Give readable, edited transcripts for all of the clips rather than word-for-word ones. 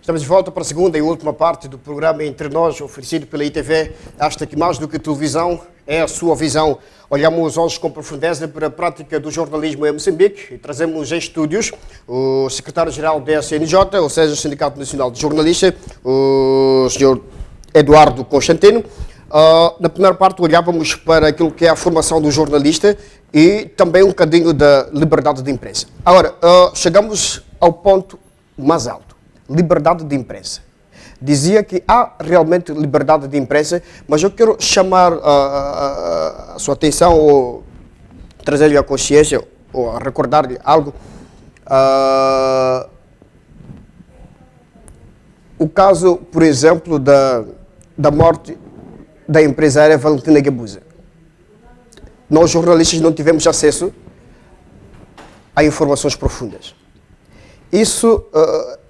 Estamos de volta para a segunda e última parte do programa Entre Nós, oferecido pela ITV. Esta que mais do que televisão é a sua visão. Olhamos hoje com profundeza para a prática do jornalismo em Moçambique e trazemos em estúdios o secretário-geral da SNJ, ou seja, o Sindicato Nacional de Jornalistas, o Sr. Eduardo Constantino. Na primeira parte olhávamos para aquilo que é a formação do jornalista e também um bocadinho da liberdade de imprensa. Agora, chegamos ao ponto mais alto. Liberdade de imprensa. Dizia que há realmente liberdade de imprensa, mas eu quero chamar a sua atenção ou trazer-lhe a consciência ou a recordar-lhe algo. O caso, por exemplo, da morte da empresária Valentina Guebuza. Nós, jornalistas, não tivemos acesso a informações profundas. Isso,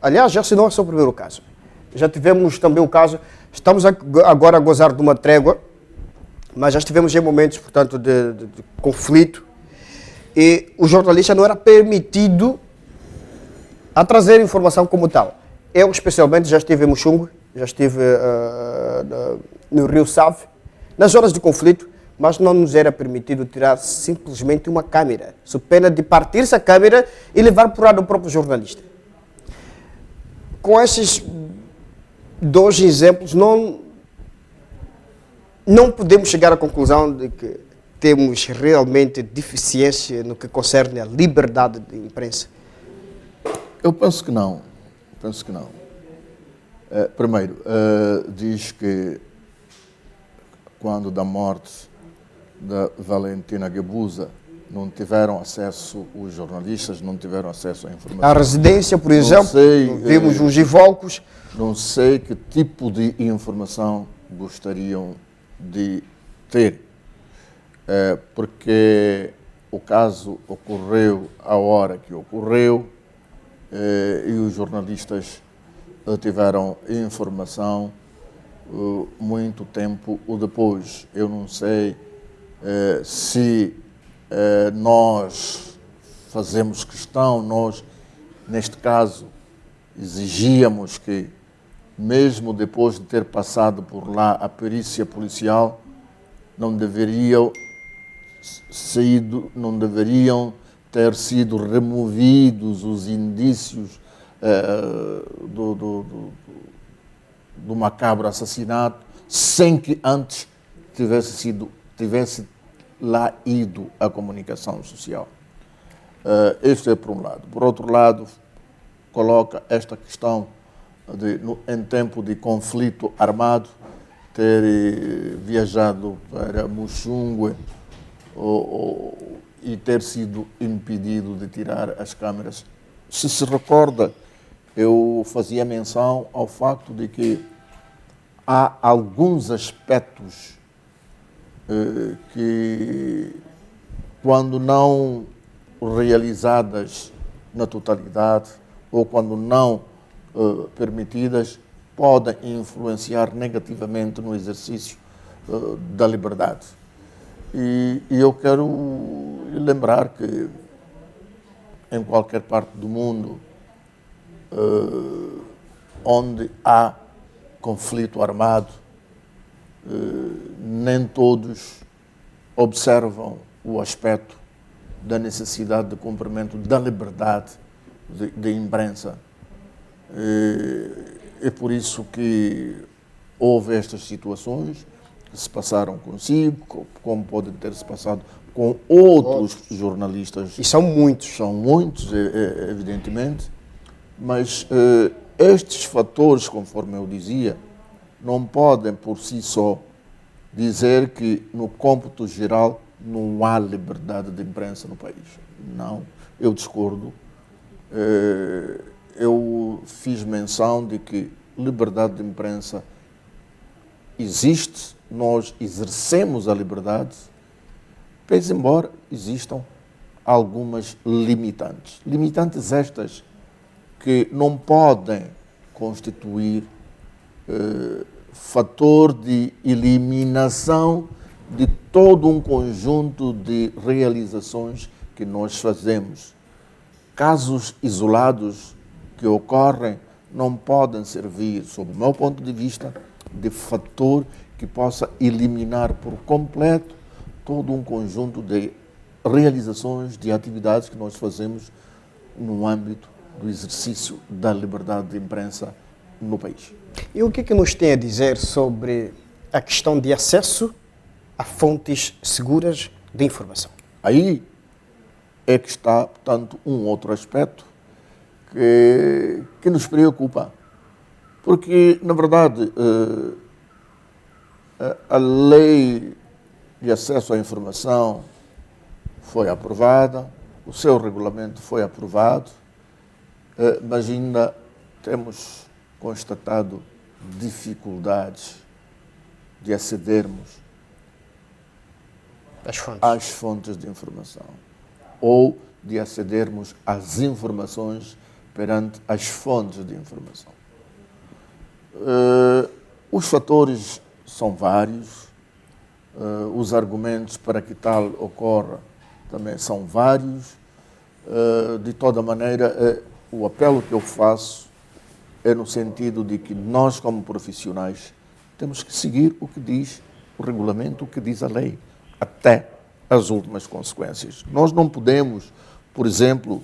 aliás, já se não é só o primeiro caso. Já tivemos também o caso, estamos agora a gozar de uma trégua, mas já estivemos em momentos, portanto, de conflito, e o jornalista não era permitido a trazer informação como tal. Eu, especialmente, já estive em Muxungue, já estive no Rio Save, nas horas de conflito, mas não nos era permitido tirar simplesmente uma câmera, sob pena de partir-se a câmera e levar por lado o próprio jornalista. Com esses dois exemplos, não podemos chegar à conclusão de que temos realmente deficiência no que concerne à liberdade de imprensa. Eu penso que não. Primeiro, diz que quando da morte da Valentina Guebuza não tiveram acesso, os jornalistas não tiveram acesso à informação. A residência, por exemplo, vimos os invólucros. Não sei que tipo de informação gostariam de ter, porque o caso ocorreu à hora que ocorreu e os jornalistas tiveram informação muito tempo depois. Eu não sei se nós fazemos questão, nós, neste caso, exigíamos que, mesmo depois de ter passado por lá a perícia policial, não deveriam ter sido removidos os indícios do macabro assassinato, sem que antes tivesse lá ido a comunicação social. Este é por um lado. Por outro lado, coloca esta questão de, em tempo de conflito armado, ter viajado para Muxungue e ter sido impedido de tirar as câmeras. Se recorda, eu fazia menção ao facto de que há alguns aspectos que, quando não realizadas na totalidade ou quando não permitidas, podem influenciar negativamente no exercício da liberdade. E eu quero lembrar que em qualquer parte do mundo onde há conflito armado, nem todos observam o aspecto da necessidade de cumprimento da liberdade de imprensa. É por isso que houve estas situações que se passaram consigo, como podem ter se passado com outros jornalistas. E são muitos. São muitos, evidentemente, mas estes fatores, conforme eu dizia, não podem por si só dizer que no cômputo geral não há liberdade de imprensa no país. Não, eu discordo. Eu fiz menção de que liberdade de imprensa existe, nós exercemos a liberdade, pese embora existam algumas limitantes. Limitantes estas que não podem constituir fator de eliminação de todo um conjunto de realizações que nós fazemos. Casos isolados que ocorrem não podem servir, sob o meu ponto de vista, de fator que possa eliminar por completo todo um conjunto de realizações, de atividades que nós fazemos no âmbito do exercício da liberdade de imprensa no país. E o que é que nos tem a dizer sobre a questão de acesso a fontes seguras de informação? Aí é que está, portanto, um outro aspecto que nos preocupa. Porque, na verdade, a lei de acesso à informação foi aprovada, o seu regulamento foi aprovado, mas ainda temos constatado dificuldades de acedermos às fontes de informação ou de acedermos às informações perante as fontes de informação. Os fatores são vários, os argumentos para que tal ocorra também são vários. De toda maneira, o apelo que eu faço é no sentido de que nós, como profissionais, temos que seguir o que diz o regulamento, o que diz a lei, até as últimas consequências. Nós não podemos, por exemplo,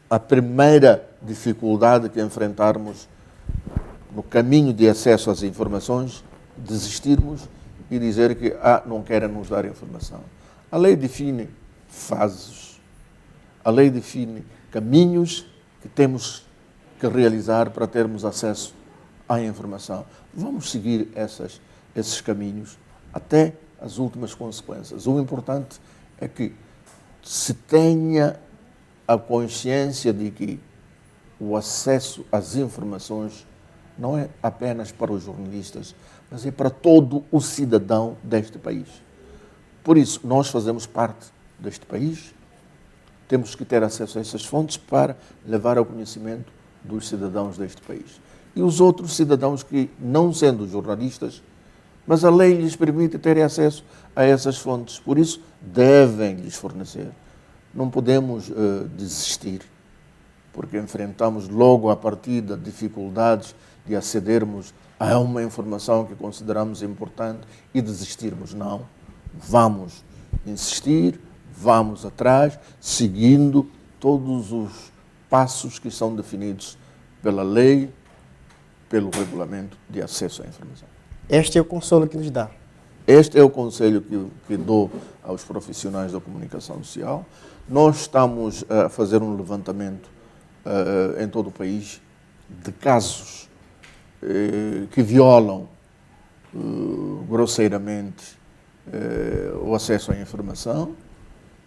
a primeira dificuldade que enfrentarmos no caminho de acesso às informações, desistirmos e dizer que não querem nos dar informação. A lei define fases, a lei define caminhos que temos que realizar para termos acesso à informação. Vamos seguir esses caminhos até as últimas consequências. O importante é que se tenha a consciência de que o acesso às informações não é apenas para os jornalistas, mas é para todo o cidadão deste país. Por isso, nós fazemos parte deste país, temos que ter acesso a essas fontes para levar ao conhecimento dos cidadãos deste país. E os outros cidadãos que, não sendo jornalistas, mas a lei lhes permite terem acesso a essas fontes, por isso devem lhes fornecer. Não podemos desistir, porque enfrentamos logo à partida dificuldades de acedermos a uma informação que consideramos importante e desistirmos. Não, vamos insistir, vamos atrás, seguindo todos os passos que são definidos pela lei, pelo regulamento de acesso à informação. Este é o consolo que nos dá. Este é o conselho que dou aos profissionais da comunicação social. Nós estamos a fazer um levantamento em todo o país de casos que violam grosseiramente o acesso à informação.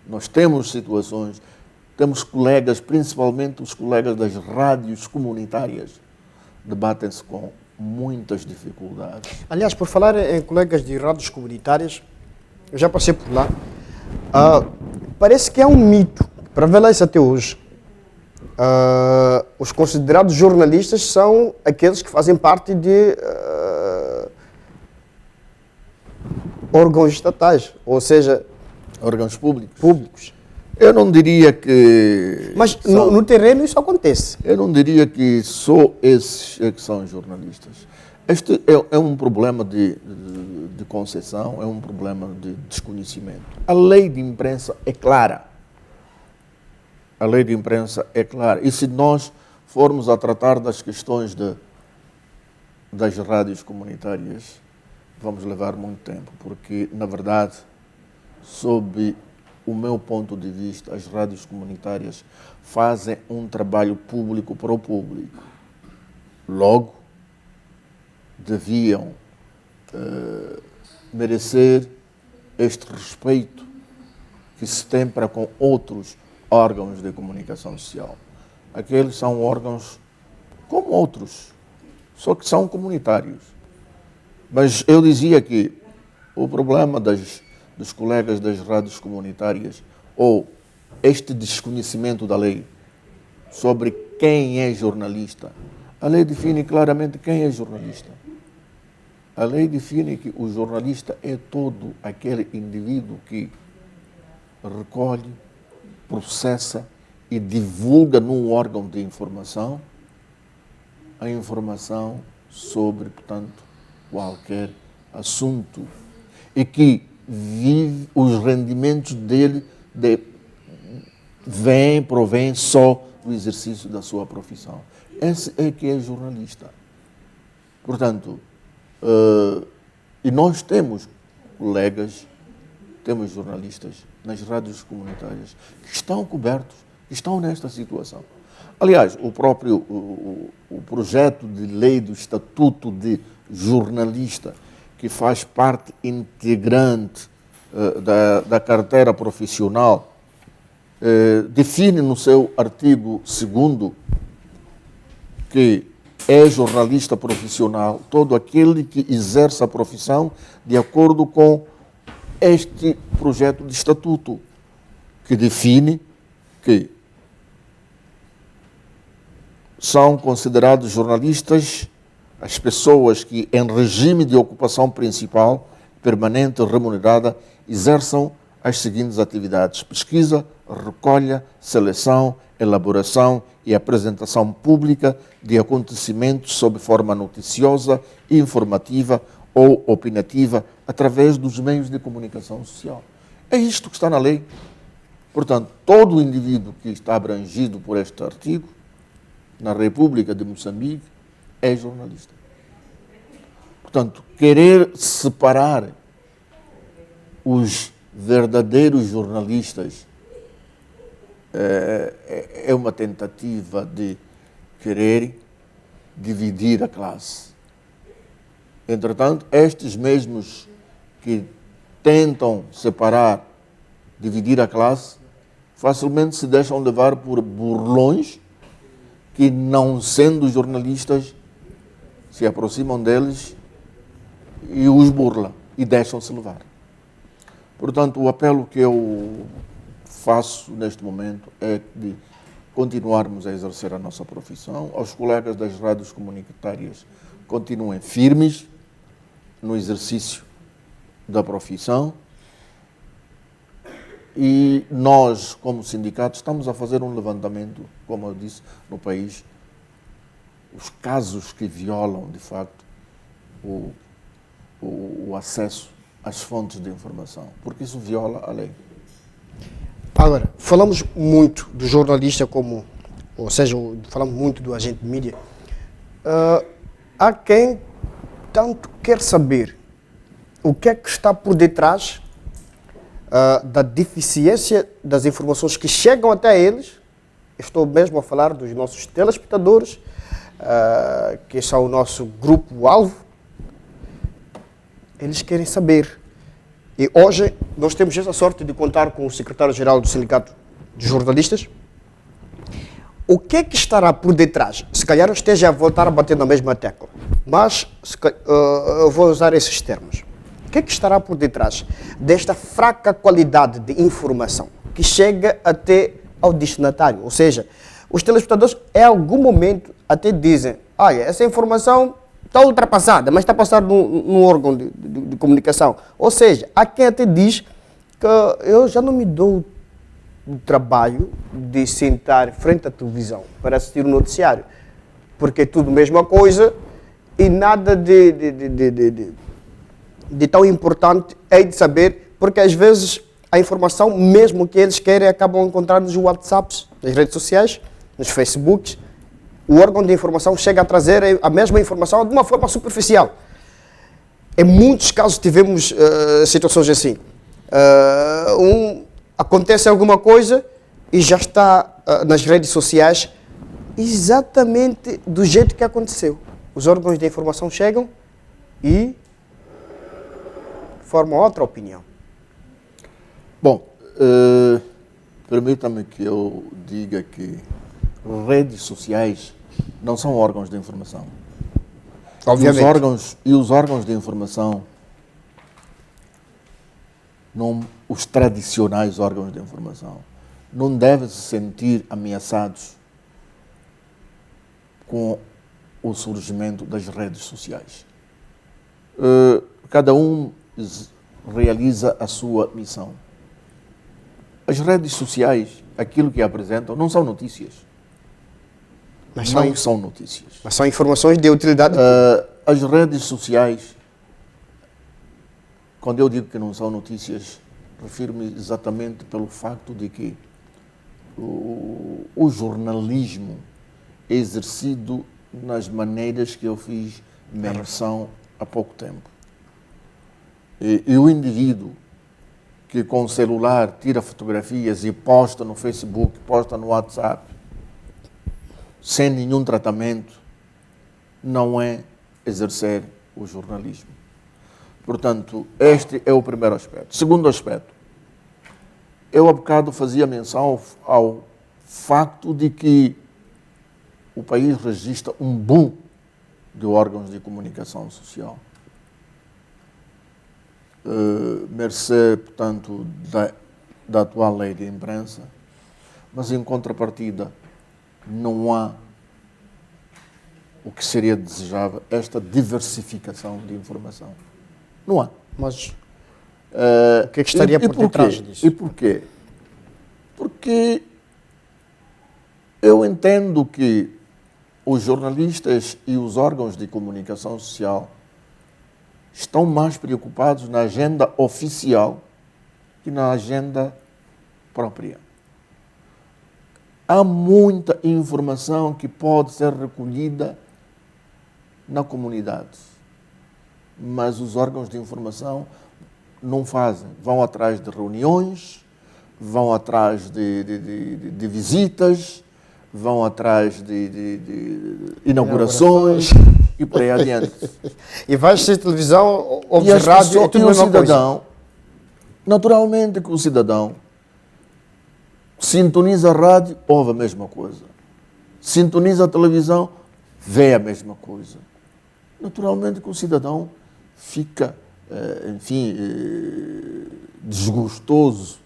Nós temos situações, temos colegas, principalmente os colegas das rádios comunitárias, debatem-se com muitas dificuldades. Aliás, por falar em colegas de rádios comunitárias, eu já passei por lá, parece que é um mito, para ver lá isso até hoje. Os considerados jornalistas são aqueles que fazem parte de órgãos estatais, ou seja, órgãos públicos. Eu não diria que... Mas no terreno isso acontece. Eu não diria que só esses é que são jornalistas. Este é um problema de concessão, é um problema de desconhecimento. A lei de imprensa é clara. A lei de imprensa é clara. E se nós formos a tratar das questões das rádios comunitárias, vamos levar muito tempo, porque, na verdade, sob o meu ponto de vista, as rádios comunitárias fazem um trabalho público para o público. Logo, deviam merecer este respeito que se tem para com outros órgãos de comunicação social. Aqueles são órgãos como outros, só que são comunitários. Mas eu dizia que o problema dos colegas das rádios comunitárias, ou este desconhecimento da lei sobre quem é jornalista. A lei define claramente quem é jornalista. A lei define que o jornalista é todo aquele indivíduo que recolhe, processa e divulga num órgão de informação a informação sobre, portanto, qualquer assunto e que vive os rendimentos dele provém só do exercício da sua profissão. Esse é que é jornalista. Portanto, e nós temos colegas, temos jornalistas nas rádios comunitárias que estão cobertos, que estão nesta situação. Aliás, o próprio o projeto de lei do Estatuto de Jornalista, que faz parte integrante da carteira profissional, define no seu artigo 2º que é jornalista profissional todo aquele que exerce a profissão de acordo com este projeto de estatuto, que define que são considerados jornalistas as pessoas que, em regime de ocupação principal, permanente ou remunerada, exerçam as seguintes atividades: pesquisa, recolha, seleção, elaboração e apresentação pública de acontecimentos sob forma noticiosa, informativa ou opinativa, através dos meios de comunicação social. É isto que está na lei. Portanto, todo indivíduo que está abrangido por este artigo, na República de Moçambique, é jornalista. Portanto, querer separar os verdadeiros jornalistas é uma tentativa de querer dividir a classe. Entretanto, estes mesmos que tentam separar, dividir a classe, facilmente se deixam levar por burlões que, não sendo jornalistas, se aproximam deles e os burlam e deixam-se levar. Portanto, o apelo que eu faço neste momento é de continuarmos a exercer a nossa profissão. Aos colegas das rádios comunitárias, continuem firmes no exercício da profissão. E nós, como sindicato, estamos a fazer um levantamento, como eu disse, no país, os casos que violam, de facto, o acesso às fontes de informação, porque isso viola a lei. Agora, falamos muito do jornalista ou seja, falamos muito do agente de mídia. Há quem tanto quer saber o que é que está por detrás da deficiência das informações que chegam até eles. Estou mesmo a falar dos nossos telespectadores, que são o nosso grupo-alvo. Eles querem saber. E hoje nós temos essa sorte de contar com o secretário-geral do Sindicato de Jornalistas. O que é que estará por detrás? Se calhar eu esteja a voltar a bater na mesma tecla, mas eu vou usar esses termos. O que é que estará por detrás desta fraca qualidade de informação que chega até ao destinatário? Ou seja, os telespectadores em algum momento até dizem: olha, essa informação está ultrapassada, mas está passada num órgão de comunicação. Ou seja, há quem até diz que eu já não me dou o trabalho de sentar frente à televisão para assistir o noticiário, porque é tudo a mesma coisa e nada de tão importante é de saber, porque às vezes a informação, mesmo que eles querem, acabam encontrando nos WhatsApps, nas redes sociais, nos Facebooks. O órgão de informação chega a trazer a mesma informação de uma forma superficial. Em muitos casos tivemos situações assim. Acontece alguma coisa e já está nas redes sociais exatamente do jeito que aconteceu. Os órgãos de informação chegam e formam outra opinião. Bom, permita-me que eu diga que redes sociais não são órgãos de informação. Obviamente. E os órgãos de informação, os tradicionais órgãos de informação, não devem se sentir ameaçados com o surgimento das redes sociais. Cada um realiza a sua missão. As redes sociais, aquilo que apresentam, não são notícias. não são notícias. Mas são informações de utilidade. As redes sociais, quando eu digo que não são notícias, refiro-me exatamente pelo facto de que o jornalismo é exercido nas maneiras que eu fiz menção há pouco tempo. E o indivíduo que com o celular tira fotografias e posta no Facebook, posta no WhatsApp, sem nenhum tratamento, não é exercer o jornalismo. Portanto, este é o primeiro aspecto. Segundo aspecto, eu há bocado fazia menção ao facto de que o país registra um boom de órgãos de comunicação social. Mercê, portanto, da atual lei de imprensa, mas em contrapartida não há o que seria desejável, esta diversificação de informação. Não há. Mas o que é que estaria por detrás disso? E porquê? Porque eu entendo que os jornalistas e os órgãos de comunicação social estão mais preocupados na agenda oficial que na agenda própria. Há muita informação que pode ser recolhida na comunidade, mas os órgãos de informação não fazem. Vão atrás de reuniões, vão atrás de visitas, vão atrás de inaugurações e por aí adiante. E vais ser televisão, ouves E as rádio, pessoas, é tudo a e o mesma coisa. cidadão, naturalmente que o cidadão sintoniza a rádio, ouve a mesma coisa. Sintoniza a televisão, vê a mesma coisa. Naturalmente que o cidadão fica, desgostoso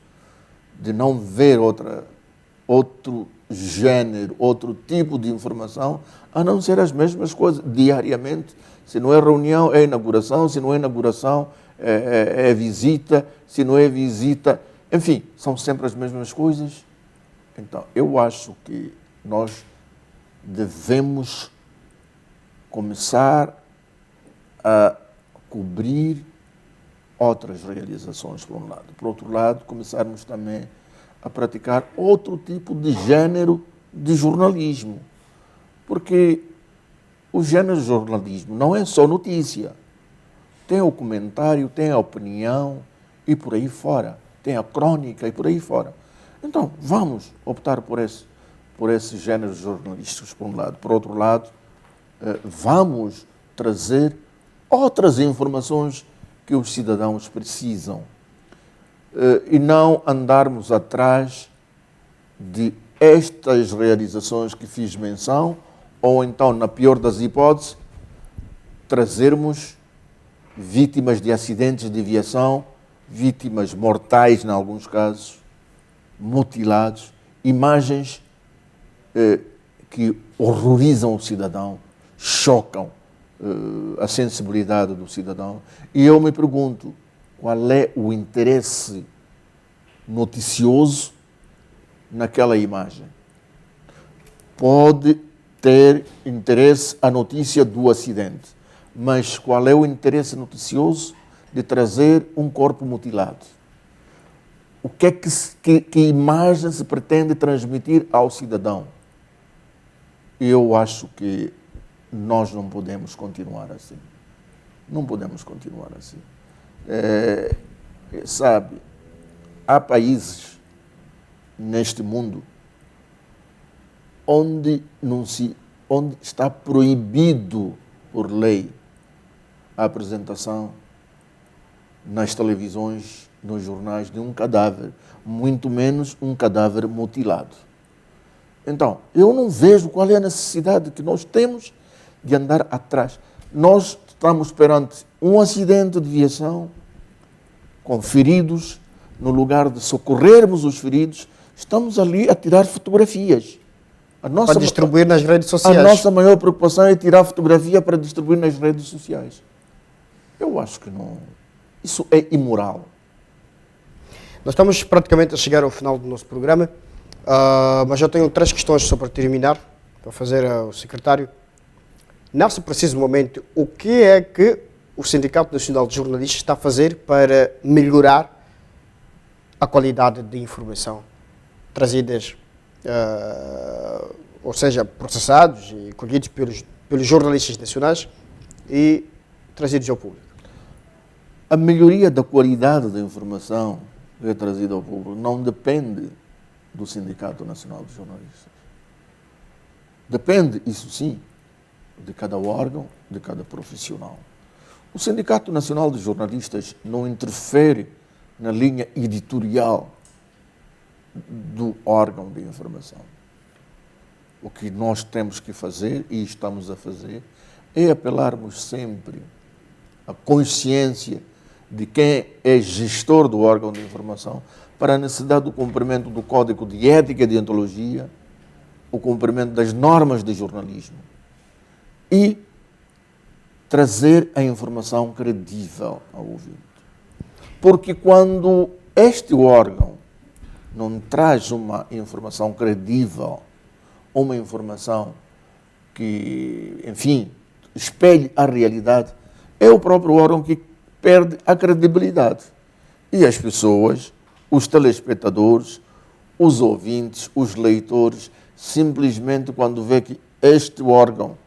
de não ver outro gênero, outro tipo de informação, a não ser as mesmas coisas, diariamente. Se não é reunião, é inauguração, se não é inauguração, é visita, se não é visita, enfim, são sempre as mesmas coisas. Então, eu acho que nós devemos começar a cobrir outras realizações, por um lado. Por outro lado, começarmos também a praticar outro tipo de gênero de jornalismo. Porque o gênero de jornalismo não é só notícia. Tem o comentário, tem a opinião e por aí fora. Tem a crônica e por aí fora. Então, vamos optar por esses gêneros jornalísticos, por um lado. Por outro lado, vamos trazer outras informações que os cidadãos precisam e não andarmos atrás de estas realizações que fiz menção ou então, na pior das hipóteses, trazermos vítimas de acidentes de aviação, vítimas mortais, em alguns casos, mutilados, imagens que horrorizam o cidadão, chocam a sensibilidade do cidadão. E eu me pergunto, qual é o interesse noticioso naquela imagem? Pode ter interesse a notícia do acidente, mas qual é o interesse noticioso de trazer um corpo mutilado? O que é que imagem se pretende transmitir ao cidadão? Eu acho que nós não podemos continuar assim. Não podemos continuar assim. Sabe, há países neste mundo onde está proibido por lei a apresentação nas televisões, nos jornais, de um cadáver, muito menos um cadáver mutilado. Então, eu não vejo qual é a necessidade que nós temos de andar atrás. Nós estamos perante um acidente de viação, com feridos, no lugar de socorrermos os feridos, estamos ali a tirar fotografias. Para distribuir nas redes sociais. A nossa maior preocupação é tirar fotografia para distribuir nas redes sociais. Eu acho que não. Isso é imoral. Nós estamos praticamente a chegar ao final do nosso programa, mas eu tenho 3 questões só para terminar. para fazer ao secretário, nesse preciso momento, o que é que o Sindicato Nacional de Jornalistas está a fazer para melhorar a qualidade de informação trazidas, ou seja, processados e colhidos pelos jornalistas nacionais e trazidos ao público? A melhoria da qualidade da informação que é trazida ao público não depende do Sindicato Nacional de Jornalistas. Depende, isso sim, de cada órgão, de cada profissional. O Sindicato Nacional de Jornalistas não interfere na linha editorial do órgão de informação. O que nós temos que fazer, e estamos a fazer, é apelarmos sempre à consciência de quem é gestor do órgão de informação para a necessidade do cumprimento do Código de Ética e Deontologia, o cumprimento das normas de jornalismo e trazer a informação credível ao ouvinte. Porque quando este órgão não traz uma informação credível, uma informação que, enfim, espelhe a realidade, é o próprio órgão que perde a credibilidade. E as pessoas, os telespectadores, os ouvintes, os leitores, simplesmente quando vê que este órgão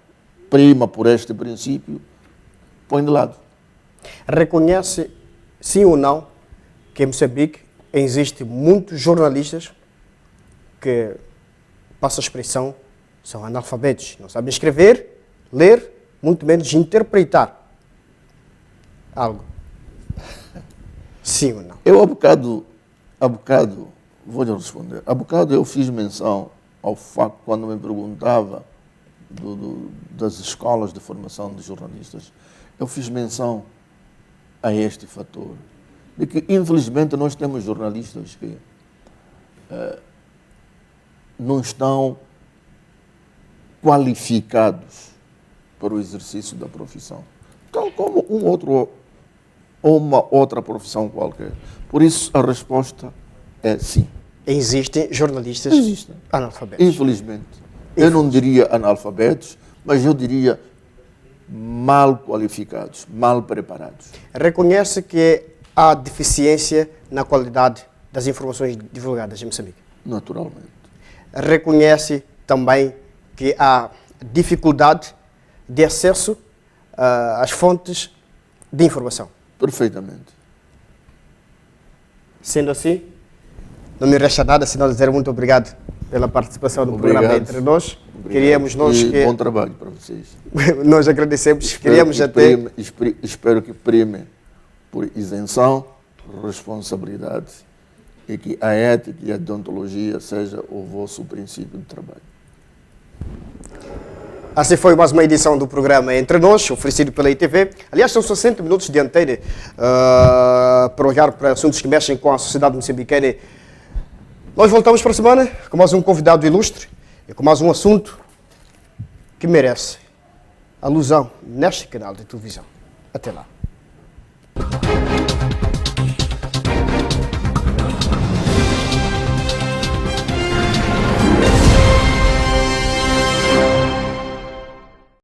prima por este princípio, põe de lado. Reconhece, sim ou não, que em Moçambique existem muitos jornalistas que, passa a expressão, são analfabetos, não sabem escrever, ler, muito menos interpretar algo? Sim ou não? Eu, há bocado, vou-lhe responder. Há bocado eu fiz menção ao facto, quando me perguntava das escolas de formação de jornalistas, eu fiz menção a este fator, de que, infelizmente, nós temos jornalistas que não estão qualificados para o exercício da profissão, tal como uma outra profissão qualquer. Por isso, a resposta é sim. Existem jornalistas analfabetos. Infelizmente. Eu não diria analfabetos, mas eu diria mal qualificados, mal preparados. Reconhece que há deficiência na qualidade das informações divulgadas em Moçambique? Naturalmente. Reconhece também que há dificuldade de acesso às fontes de informação? Perfeitamente. Sendo assim, não me resta nada senão dizer muito obrigado pela participação no programa Entre Nós. Obrigado. Queríamos nós que... Bom trabalho para vocês. Nós agradecemos. Espero que prime por isenção, responsabilidade e que a ética e a deontologia seja o vosso princípio de trabalho. Assim foi mais uma edição do programa Entre Nós, oferecido pela ITV. Aliás, são 60 minutos de antena para olhar para assuntos que mexem com a sociedade moçambicana. Nós voltamos para a semana com mais um convidado ilustre e com mais um assunto que merece alusão neste canal de televisão. Até lá.